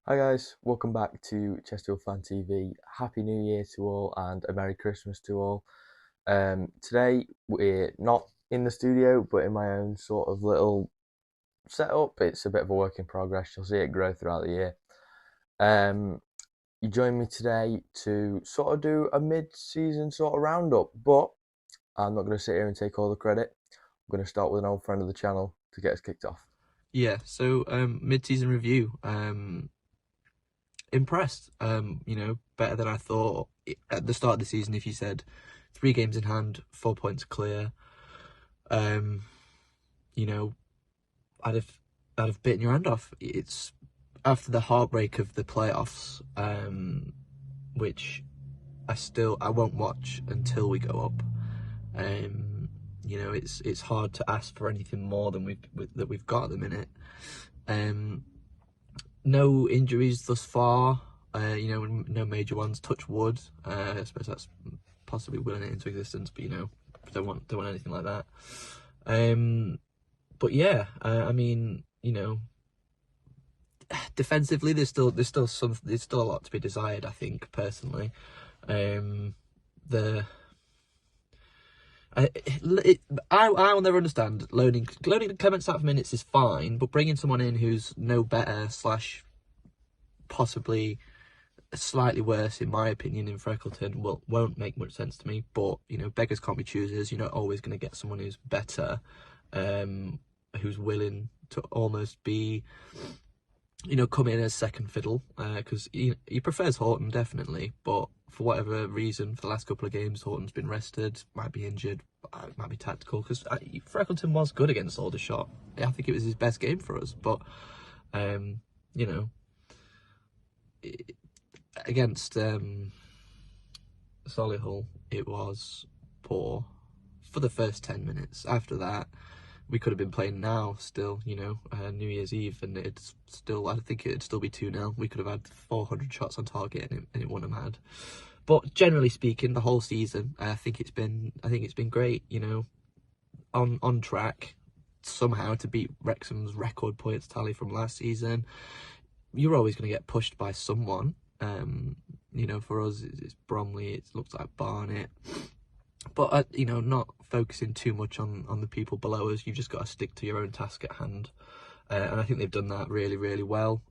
Hi guys, welcome back to Chesterfield Fan TV. Happy New Year to all and a Merry Christmas to all. Today we're not in the studio but in my own sort of little setup. It's a bit of a work in progress. You'll see it grow throughout the year. You join me today to sort of do a mid-season sort of roundup, but I'm not going to sit here and take all the credit. I'm going to start with an old friend of the channel to get us kicked off. Yeah, so mid-season review. Impressed. Better than I thought at the start of the season. If you said 3 games in hand, 4 points clear, um, you know, I'd have bitten your hand off. It's after the heartbreak of the playoffs, which I won't watch until we go up. It's hard to ask for anything more than we've got at the minute. No injuries thus far. No major ones. Touch wood. I suppose that's possibly willing it into existence, but don't want anything like that. But yeah, defensively, there's still a lot to be desired. I think personally, the I will never understand loaning Clements out for minutes is fine, but bringing someone in who's no better / possibly slightly worse, in my opinion, in Freckleton won't make much sense to me. But beggars can't be choosers. You're not always going to get someone who's better, who's willing to almost be, come in as second fiddle, because he prefers Horton definitely, but for whatever reason, for the last couple of games, Horton's been rested, might be injured, might be tactical, because Freckleton was good against Aldershot. I think it was his best game for us, but against Solihull, it was poor for the first 10 minutes. After that, we could have been playing now still, New Year's Eve, and I think it'd still be 2-0. We could have had 400 shots on target and it wouldn't have had. But generally speaking, the whole season, I think it's been great, on track somehow to beat Wrexham's record points tally from last season. You're always going to get pushed by someone. For us, it's Bromley, it looks like Barnet. But, not focusing too much on the people below us. You've just got to stick to your own task at hand. And I think they've done that really, really well.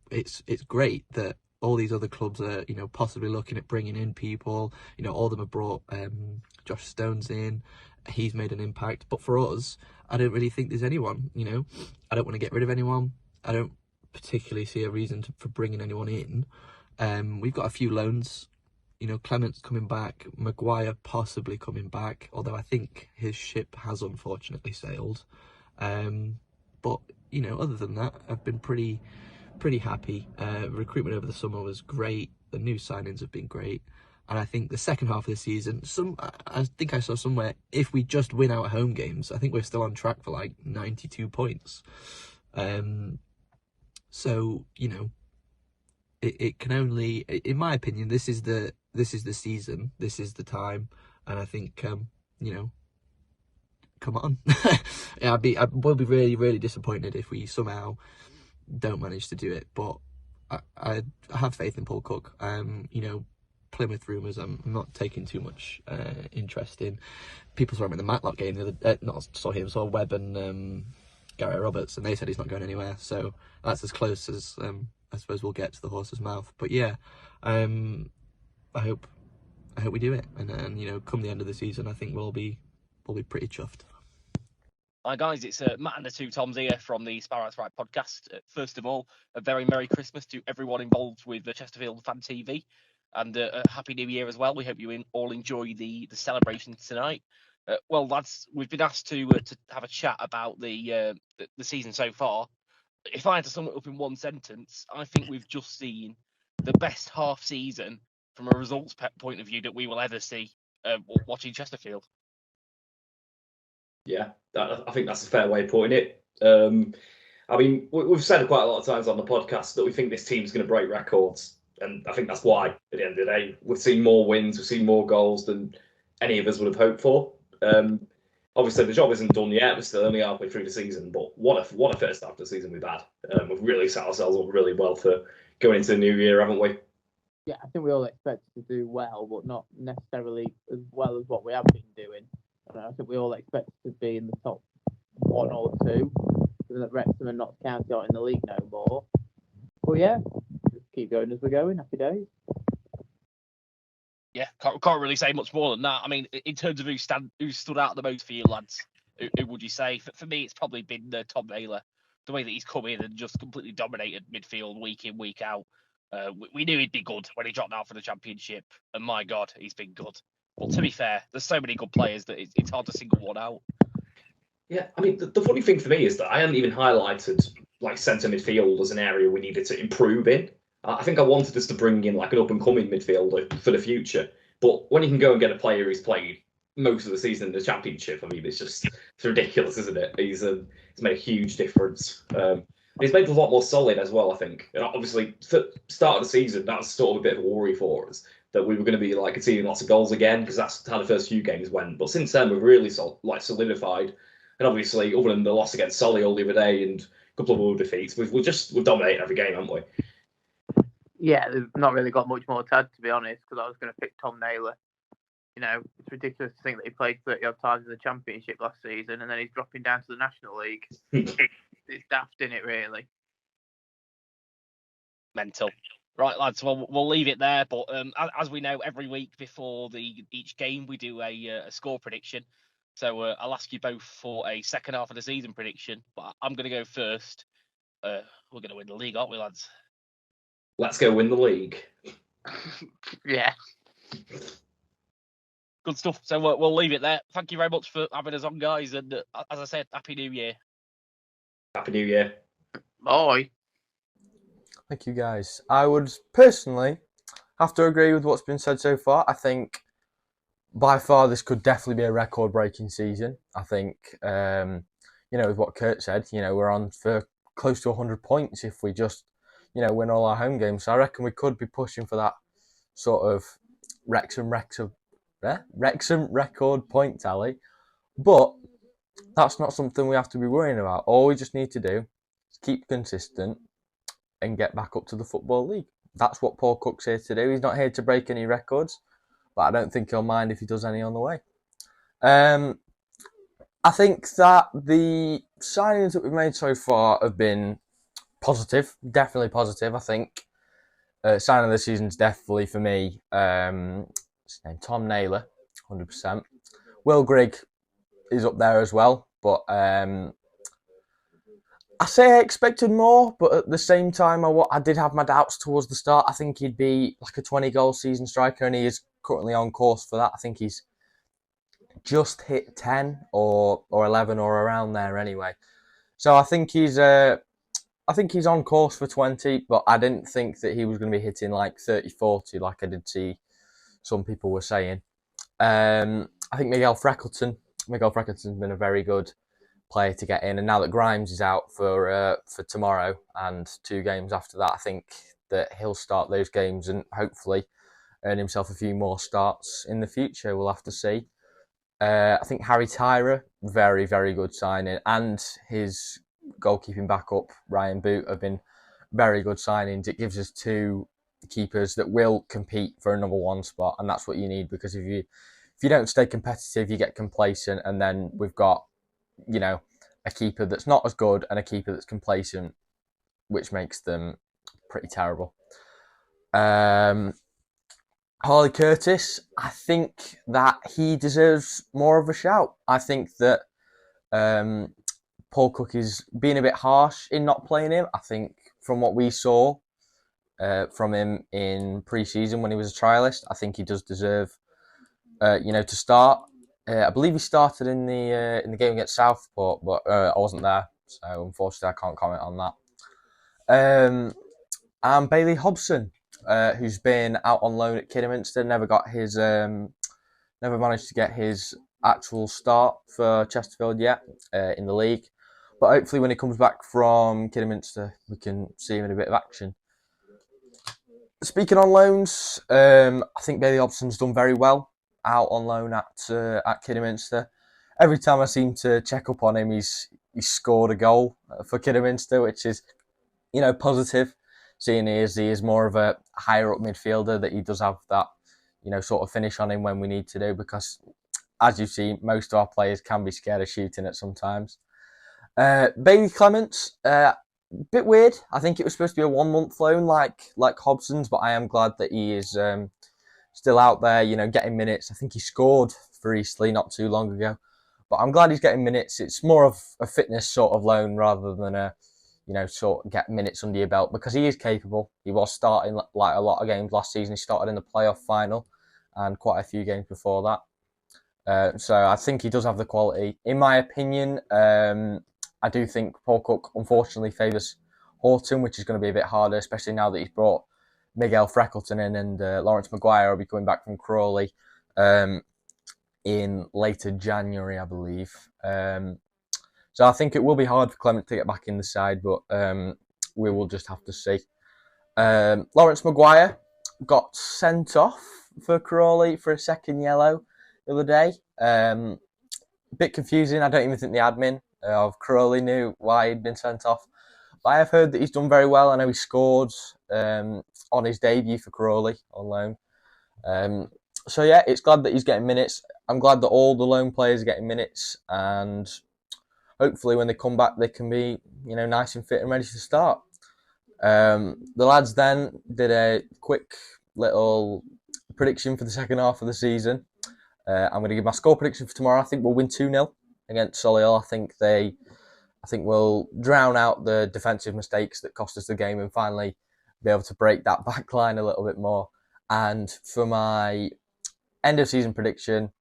It's great that all these other clubs are, possibly looking at bringing in people. All of them have brought Josh Stones in. He's made an impact. But for us, I don't really think there's anyone, I don't want to get rid of anyone. I don't particularly see a reason for bringing anyone in. We've got a few loans. Clement's coming back, Maguire possibly coming back, although I think his ship has unfortunately sailed. But other than that, I've been pretty happy. Recruitment over the summer was great. The new signings have been great, and I think the second half of the season, I think I saw somewhere, if we just win our home games, I think we're still on track for like 92 points. So it can only, in my opinion, this is the season, this is the time, and I think come on. Yeah, I will be really, really disappointed if we somehow don't manage to do it, but I have faith in Paul Cook. Plymouth rumours, I'm not taking too much interest in. People saw him in the Matlock game saw Webb and Gary Roberts, and they said he's not going anywhere, so that's as close as I suppose we'll get to the horse's mouth. But yeah, I hope we do it, and come the end of the season, I think we'll be pretty chuffed. Hi guys, it's Matt and the Two Toms here from the SpireitesWrite podcast. First of all, a very Merry Christmas to everyone involved with the Chesterfield Fan TV, and a Happy New Year as well. We hope you all enjoy the celebrations tonight. Well, lads, we've been asked to have a chat about the season so far. If I had to sum it up in one sentence, I think we've just seen the best half season from a results point of view that we will ever see watching Chesterfield. Yeah, I think that's a fair way of putting it. We've said quite a lot of times on the podcast that we think this team's going to break records, and I think that's why, at the end of the day, we've seen more wins, we've seen more goals than any of us would have hoped for. obviously the job isn't done yet. We're still only halfway through the season, but what a first half of the season we've had. We've really set ourselves up really well for going into the new year, haven't we? Yeah, I think we all expect to do well, but not necessarily as well as what we have been doing. I think we all expect to be in the top 1 or 2, so that Wrexham are not counted out in the league no more. But yeah, just keep going as we're going. Happy days. Yeah, can't really say much more than that. I mean, in terms of who stood out the most for you lads, who would you say? For me, it's probably been Tom Naylor. The way that he's come in and just completely dominated midfield week in, week out. We knew he'd be good when he dropped out for the Championship, and my God, he's been good. But to be fair, there's so many good players that it's hard to single one out. Yeah, I mean, the funny thing for me is that I hadn't even highlighted like centre midfield as an area we needed to improve in. I think I wanted us to bring in like an up and coming midfielder for the future. But when you can go and get a player who's played most of the season in the Championship, I mean, it's ridiculous, isn't it? He's made a huge difference. He's made us a lot more solid as well, I think. And obviously, for start of the season, that was sort of a bit of a worry for us that we were going to be like conceding lots of goals again because that's how the first few games went. But since then, we've really solidified. And obviously, other than the loss against Solihull the other day and a couple of other defeats, we've dominated every game, haven't we? Yeah, they've not really got much more to add, to be honest, because I was going to pick Tom Naylor. You know, it's ridiculous to think that he played 30 odd times in the Championship last season and then he's dropping down to the National League. It's daft, isn't it, really? Mental. Right, lads, well, we'll leave it there. But as we know, every week before each game, we do a score prediction. So I'll ask you both for a second half of the season prediction. But I'm going to go first. We're going to win the league, aren't we, lads? Let's go win the league. Yeah. Good stuff. So we'll leave it there. Thank you very much for having us on, guys. And as I said, Happy New Year. Happy New Year. Bye. Thank you, guys. I would personally have to agree with what's been said so far. I think by far this could definitely be a record-breaking season. I think, with what Curt said, we're on for close to 100 points if we just, win all our home games. So I reckon we could be pushing for that sort of Wrexham record point tally. But that's not something we have to be worrying about. All we just need to do is keep consistent and get back up to the Football League. That's what Paul Cook's here to do. He's not here to break any records, but I don't think he'll mind if he does any on the way. I think that the signings that we've made so far have been positive, definitely positive. I think signing of the season is definitely for me, his name Tom Naylor, 100%. Will Grigg is up there as well, but I say I expected more, but at the same time, I did have my doubts towards the start. I think he'd be like a 20-goal season striker, and he is currently on course for that. I think he's just hit 10 or 11 or around there anyway. So I think he's on course for 20, but I didn't think that he was going to be hitting like 30, 40 like I did see some people were saying. I think Miguel Freckleton's been a very good player to get in, and now that Grimes is out for tomorrow and 2 games after that, I think that he'll start those games and hopefully earn himself a few more starts in the future. We'll have to see. I think Harry Tyra, very, very good signing, and his goalkeeping backup, Ryan Boot, have been very good signings. It gives us 2 keepers that will compete for a number 1 spot, and that's what you need, because if you don't stay competitive, you get complacent, and then we've got, a keeper that's not as good and a keeper that's complacent, which makes them pretty terrible. Harley Curtis, I think that he deserves more of a shout. I think that Paul Cook is being a bit harsh in not playing him. I think from what we saw from him in pre-season when he was a trialist, I think he does deserve, to start. I believe he started in the game against Southport, but I wasn't there, so unfortunately I can't comment on that. And Bailey Hobson, who's been out on loan at Kidderminster, never managed to get his actual start for Chesterfield yet in the league. But hopefully when he comes back from Kidderminster, we can see him in a bit of action. Speaking on loans, I think Bailey Hobson's done very well out on loan at Kidderminster. every time I seem to check up on him, he's scored a goal for Kidderminster, which is, positive, seeing he is more of a higher up midfielder, that he does have that, sort of finish on him when we need to do, because as you see, most of our players can be scared of shooting at sometimes. Bailey Clements, bit weird. I think it was supposed to be a 1 month loan like Hobson's, but I am glad that he is still out there, getting minutes. I think he scored for Eastleigh not too long ago, but I'm glad he's getting minutes. It's more of a fitness sort of loan rather than a, sort of get minutes under your belt, because he is capable. He was starting like a lot of games last season. He started in the playoff final and quite a few games before that. So I think he does have the quality. In my opinion, I do think Paul Cook unfortunately favours Horton, which is going to be a bit harder, especially now that he's brought Miguel Freckleton in, and Lawrence Maguire will be coming back from Crawley in later January, I believe. So I think it will be hard for Clement to get back in the side, but we will just have to see. Lawrence Maguire got sent off for Crawley for a second yellow the other day. A bit confusing. I don't even think the admin of Crawley knew why he'd been sent off. But I have heard that he's done very well. I know he scored on his debut for Crawley on loan. So yeah, it's glad that he's getting minutes. I'm glad that all the loan players are getting minutes, and hopefully when they come back they can be, nice and fit and ready to start. The lads then did a quick little prediction for the second half of the season. I'm going to give my score prediction for tomorrow. I think we'll win 2-0 against Solihull. I think we'll drown out the defensive mistakes that cost us the game and finally be able to break that back line a little bit more. And for my end of season prediction,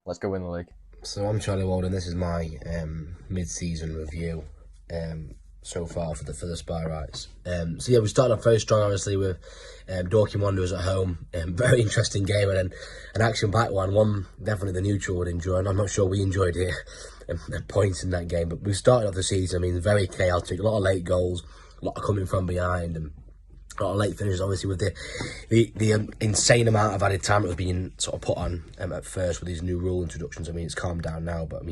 let's go win the league. So I'm Charlie Walden. This is my mid-season review so far for the SpireitesWrite. So yeah, we started off very strong, obviously, with Dorking Wanderers at home. Very interesting game, and then an action-packed one definitely the neutral would enjoy, and I'm not sure we enjoyed it at points in that game. But we started off the season, very chaotic, a lot of late goals, a lot of coming from behind, and a lot of late finishes, obviously, with the insane amount of added time that was being sort of put on at first with these new rule introductions. It's calmed down now, but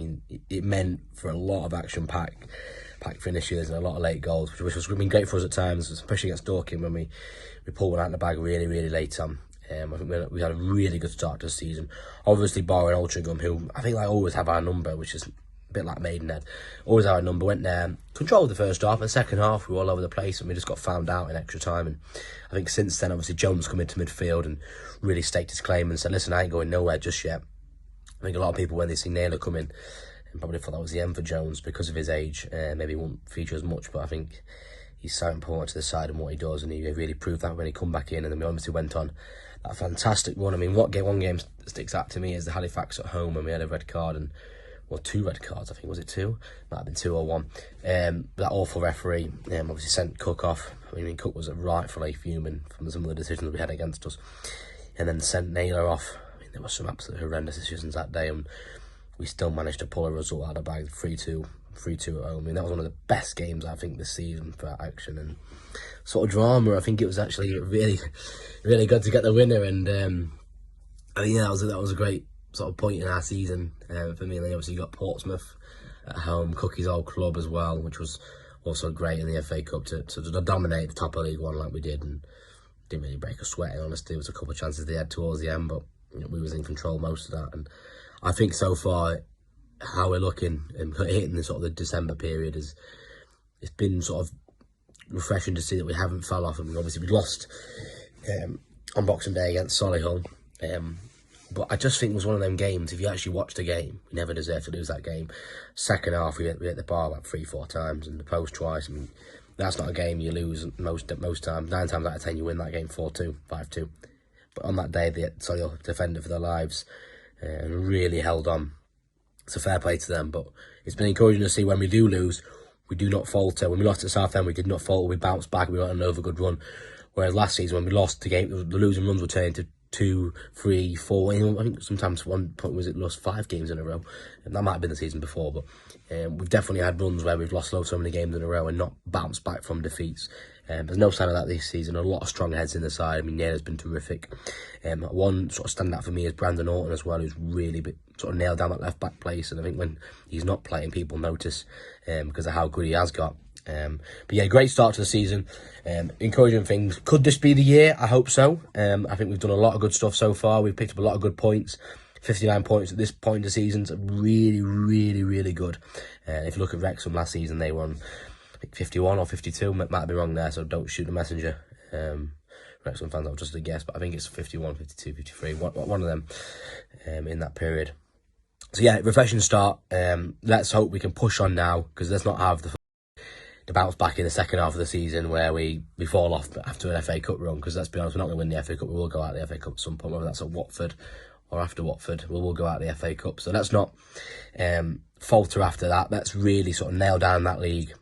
it meant for a lot of action-packed finishes and a lot of late goals, which has been great for us at times, especially against Dorking when we pulled one out of the bag really, really late on. I think we had a really good start to the season. Obviously, barring Altrincham, who I think always have our number, which is a bit like Maidenhead. Always our number. Went there, controlled the first half, and the second half we were all over the place, and we just got found out in extra time. And I think since then, obviously, Jones come into midfield and really staked his claim and said, listen, I ain't going nowhere just yet. I think a lot of people, when they see Naylor come in, probably thought that was the end for Jones because of his age. Maybe he won't feature as much, but I think he's so important to the side and what he does, and he really proved that when he come back in. And then we obviously went on that fantastic run. One game sticks out to me is the Halifax at home when we had a red card, or 2 red cards, I think. Was it 2? Might have been 2 or 1. That awful referee obviously sent Cook off. Cook was rightfully fuming from some of the decisions we had against us, and then sent Naylor off. There were some absolutely horrendous decisions that day, and we still managed to pull a result out of the bag, 3-2 at home. That was one of the best games, I think, this season for action and sort of drama. I think it was actually really, really good to get the winner, and I think that was a great sort of point in our season for me. And then obviously you got Portsmouth at home, Cookie's old club as well, which was also great in the FA Cup to dominate the top of League One like we did, and didn't really break a sweat, in honesty. There was a couple of chances they had towards the end, but we was in control most of that. And I think so far how we're looking and hitting the sort of the December period it's been sort of refreshing to see that we haven't fell off. Obviously we lost on Boxing Day against Solihull, but I just think it was one of them games, if you actually watch the game, we never deserved to lose that game. Second half we hit the bar about 3-4 times and the post twice. That's not a game you lose most times. 9 times out of 10 you win that game 4-2, 5-2. But on that day the Solihull defended for their lives and really held on. So fair play to them, but it's been encouraging to see when we do lose, we do not falter. When we lost at Southend, we did not falter. We bounced back. We got another good run. Whereas last season, when we lost the game, the losing runs were turned to 2, 3, 4. I think sometimes one point was it lost 5 games in a row. And that might have been the season before, but we've definitely had runs where we've lost so many games in a row and not bounced back from defeats. There's no sign of that this season. A lot of strong heads in the side. Naylor's been terrific. One sort of standout for me is Brandon Orton as well, who's really sort of nail down that left back place. And I think when he's not playing, people notice because of how good he has got. But yeah, great start to the season. Encouraging things. Could this be the year? I hope so. I think we've done a lot of good stuff so far. We've picked up a lot of good points. 59 points at this point in the season's really, really, really good. If you look at Wrexham last season, they were on, I think, 51 or 52. Might be wrong there, so don't shoot the messenger. Wrexham fans, I'll just a guess, but I think it's 51, 52, 53, one of them in that period. So yeah, refreshing start. Let's hope we can push on now, because let's not have the bounce back in the second half of the season where we fall off after an FA Cup run, because let's be honest, we're not going to win the FA Cup. We will go out of the FA Cup at some point, whether that's at Watford or after Watford, we will go out of the FA Cup. So let's not falter after that. Let's really sort of nail down that league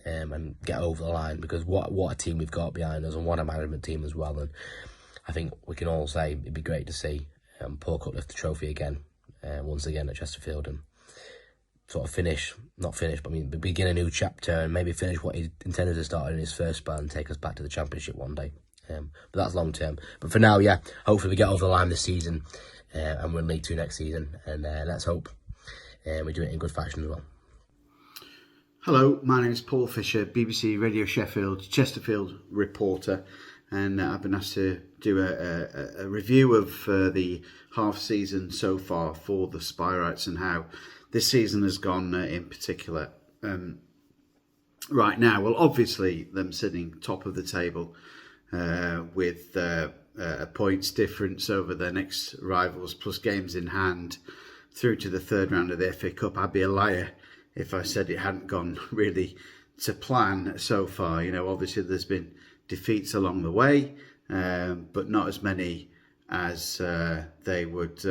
and get over the line, because what a team we've got behind us, and what a management team as well. And I think we can all say it'd be great to see Paul Curt lift the trophy again, once again at Chesterfield, and sort of begin a new chapter, and maybe finish what he intended to start in his first spell and take us back to the Championship one day. But that's long term. But for now, yeah, hopefully we get over the line this season and win League Two next season. And let's hope we do it in good fashion as well. Hello, my name is Paul Fisher, BBC Radio Sheffield, Chesterfield reporter, and I've been asked to do a review of the half season so far for the SpireitesWrite and how this season has gone in particular. Right now, well, obviously them sitting top of the table with a points difference over their next rivals, plus games in hand through to the third round of the FA Cup. I'd be a liar if I said it hadn't gone really to plan so far. You know, obviously there's been defeats along the way, but not as many as they would.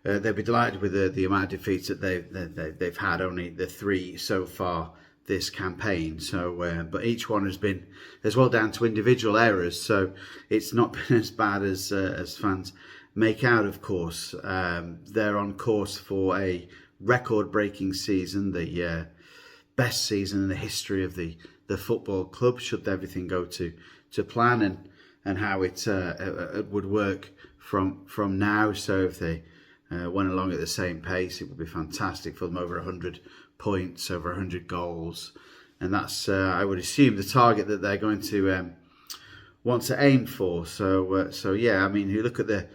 They'll be delighted with the amount of defeats that they've had. Only the 3 so far this campaign. So, but each one has been as well down to individual errors. So it's not been as bad as fans make out. Of course, they're on course for a record-breaking season, the best season in the history of the football club, should everything go to plan, and how it would work from now. So if they went along at the same pace, it would be fantastic for them. Over 100 points, over 100 goals, and that's I would assume the target that they're going to want to aim for. So yeah, I mean, you look at the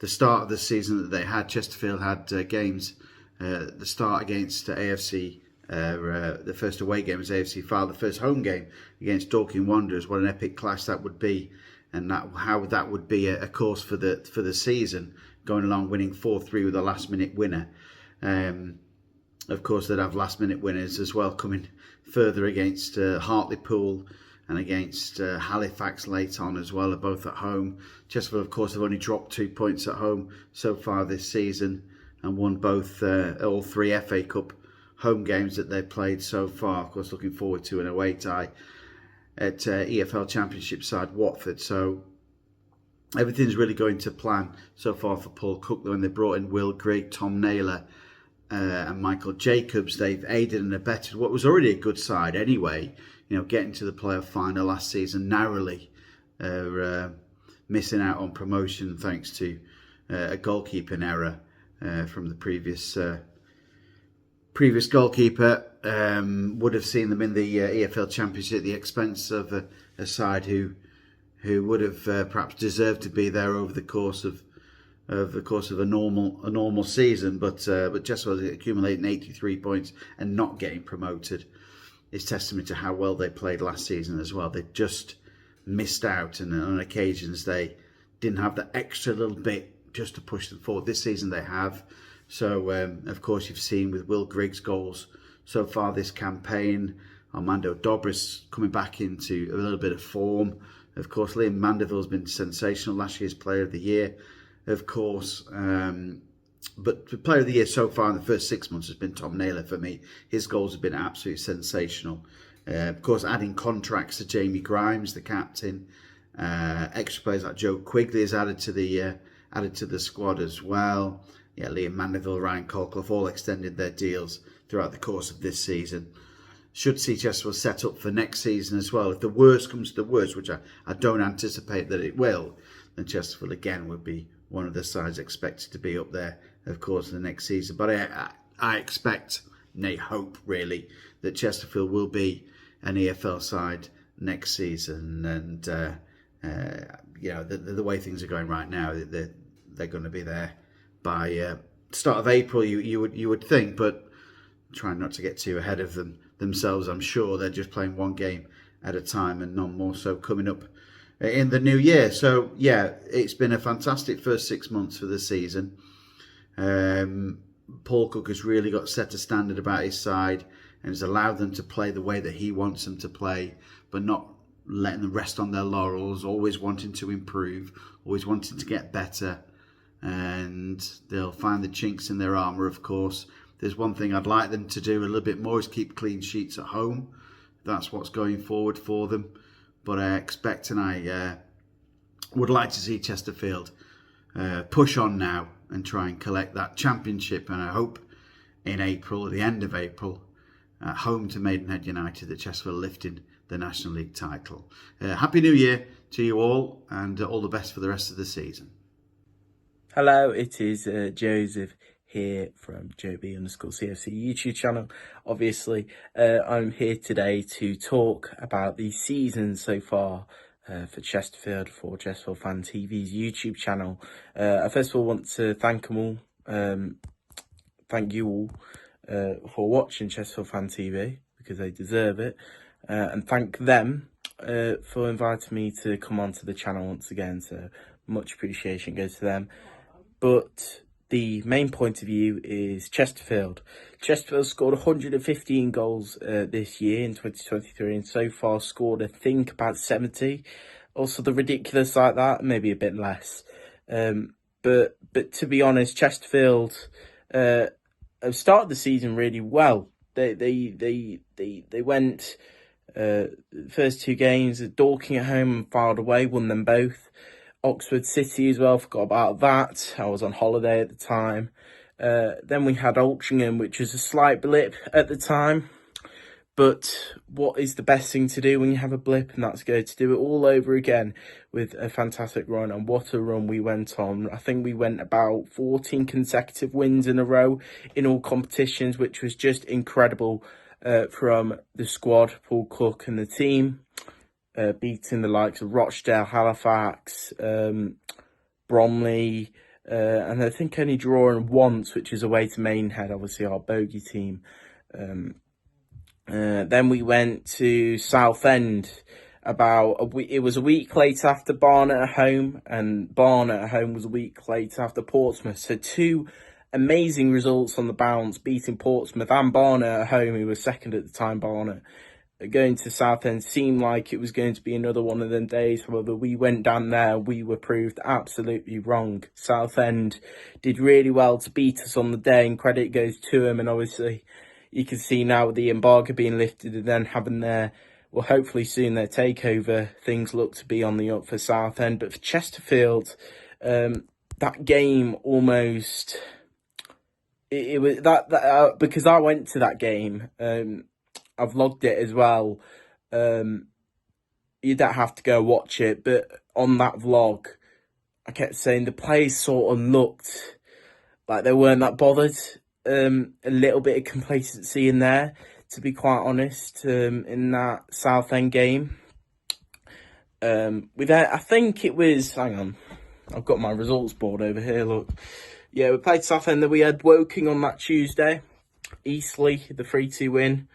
start of the season that they had. Chesterfield had games. The start against AFC, the first away game was AFC File, the first home game against Dorking Wanderers. What an epic clash that would be, and how that would be a course for the season, going along winning 4-3 with a last minute winner. Of course, they'd have last minute winners as well coming further against Hartlepool and against Halifax late on as well, both at home. Chesterfield, of course, have only dropped 2 points at home so far this season, and won both all 3 FA Cup home games that they've played so far. Of course, looking forward to an away tie at EFL Championship side Watford. So everything's really going to plan so far for Paul Curt. When they brought in Will Grigg, Tom Naylor and Michael Jacobs, they've aided and abetted what was already a good side anyway. You know, getting to the playoff final last season narrowly, missing out on promotion thanks to a goalkeeping error from the previous goalkeeper. Would have seen them in the EFL Championship at the expense of a side who would have perhaps deserved to be there over the course of a normal season. But just accumulating 83 points and not getting promoted is testament to how well they played last season as well. They just missed out, and on occasions they didn't have that extra little bit just to push them forward. This season they have. So, of course, you've seen with Will Grigg's goals so far this campaign, Armando Dobris coming back into a little bit of form. Of course, Liam Mandeville's been sensational, last year's Player of the Year, of course. But the Player of the Year so far in the first 6 months has been Tom Naylor for me. His goals have been absolutely sensational. Of course, adding contracts to Jamie Grimes, the captain. Extra players like Joe Quigley is added to the squad as well. Yeah, Liam Mandeville, Ryan Colclough all extended their deals throughout the course of this season. Should see Chesterfield set up for next season as well. If the worst comes to the worst, which I don't anticipate that it will, then Chesterfield again would be one of the sides expected to be up there of course, the next season. But I expect, hope really, that Chesterfield will be an EFL side next season. And the way things are going right now, they're going to be there by start of April. You would think, but trying not to get too ahead of themselves. I'm sure they're just playing one game at a time and none more so coming up in the new year. So yeah, it's been a fantastic first 6 months for the season. Paul Cook has really got set a standard about his side and has allowed them to play the way that he wants them to play, but not letting them rest on their laurels, always wanting to improve, always wanting to get better. And they'll find the chinks in their armour, of course. There's one thing I'd like them to do a little bit more is keep clean sheets at home. That's what's going forward for them. But I expect and I would like to see Chesterfield push on now and try and collect that championship. And I hope in April, at the end of April, at home to Maidenhead United, that Chesterfield lifting the National League title. Happy New Year to you all, and all the best for the rest of the season. Hello, it is Joseph here from JB_CFC YouTube channel. Obviously, I'm here today to talk about the season so far for Chesterfield, for Chesterfield Fan TV's YouTube channel. I first of all want to thank them all, thank you all for watching Chesterfield Fan TV, because they deserve it, and thank them for inviting me to come onto the channel once again. So much appreciation goes to them. But the main point of view is Chesterfield. Chesterfield scored 115 goals this year in 2023, and so far scored, I think, about 70. Also, the ridiculous like that, maybe a bit less. But to be honest, Chesterfield have started the season really well. They went first two games at Dorking at home and filed away, won them both. Oxford City as well, forgot about that. I was on holiday at the time. Then we had Altrincham, which was a slight blip at the time. But what is the best thing to do when you have a blip? And that's go to do it all over again with a fantastic run. And what a run we went on. I think we went about 14 consecutive wins in a row in all competitions, which was just incredible from the squad, Paul Cook and the team. Beating the likes of Rochdale, Halifax, Bromley, and I think only drawing once, which is away to Maidenhead, obviously our bogey team. Then we went to Southend it was a week later after Barnet at home, and Barnet at home was a week later after Portsmouth. So two amazing results on the bounce, beating Portsmouth and Barnet at home, who was second at the time, Barnet. Going to Southend seemed like it was going to be another one of them days. However, we went down there, we were proved absolutely wrong. Southend did really well to beat us on the day, and credit goes to them. And obviously, you can see now with the embargo being lifted and then having hopefully soon their takeover, things look to be on the up for Southend. But for Chesterfield, that game almost, it was because I went to that game. I've vlogged it as well. You don't have to go watch it, but on that vlog, I kept saying the players sort of looked like they weren't that bothered. A little bit of complacency in there, to be quite honest, in that Southend game. I think it was, hang on, I've got my results board over here, look. Yeah, we played Southend, then we had Woking on that Tuesday. Eastleigh, the 3-2 win.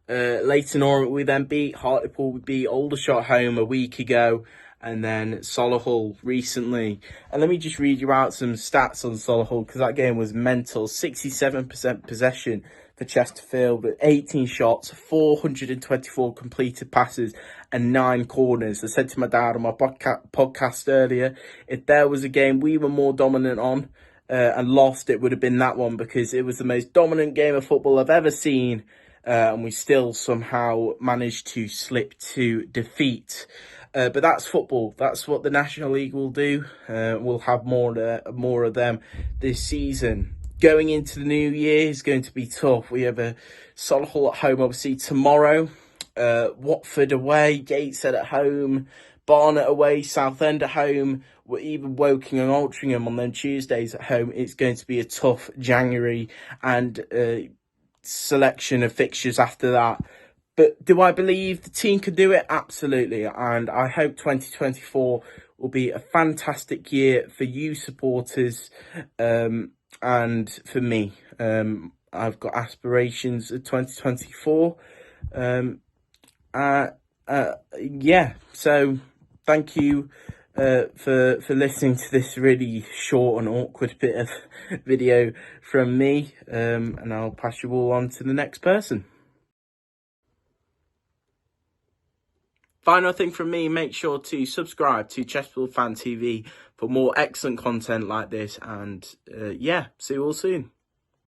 Leighton Orient we then beat. Hartlepool we beat. Aldershot home a week ago, and then Solihull recently. And let me just read you out some stats on Solihull, because that game was mental. 67% possession for Chesterfield with 18 shots, 424 completed passes and 9 corners. I said to my dad on my podcast earlier, if there was a game we were more dominant on and lost, it would have been that one, because it was the most dominant game of football I've ever seen. And we still somehow managed to slip to defeat. But that's football. That's what the National League will do. We'll have more of them this season. Going into the new year is going to be tough. We have a Solihull at home, obviously, tomorrow. Watford away, Gateshead at home, Barnet away, Southend at home, we're even Woking and Altrincham on them Tuesdays at home. It's going to be a tough January and selection of fixtures after that. But do I believe the team can do it? Absolutely. And I hope 2024 will be a fantastic year for you supporters and for me. I've got aspirations of 2024. Yeah, so thank you for listening to this really short and awkward bit of video from me, and I'll pass you all on to the next person. Final thing from me, make sure to subscribe to Chesterfield Fan TV for more excellent content like this, and yeah, see you all soon.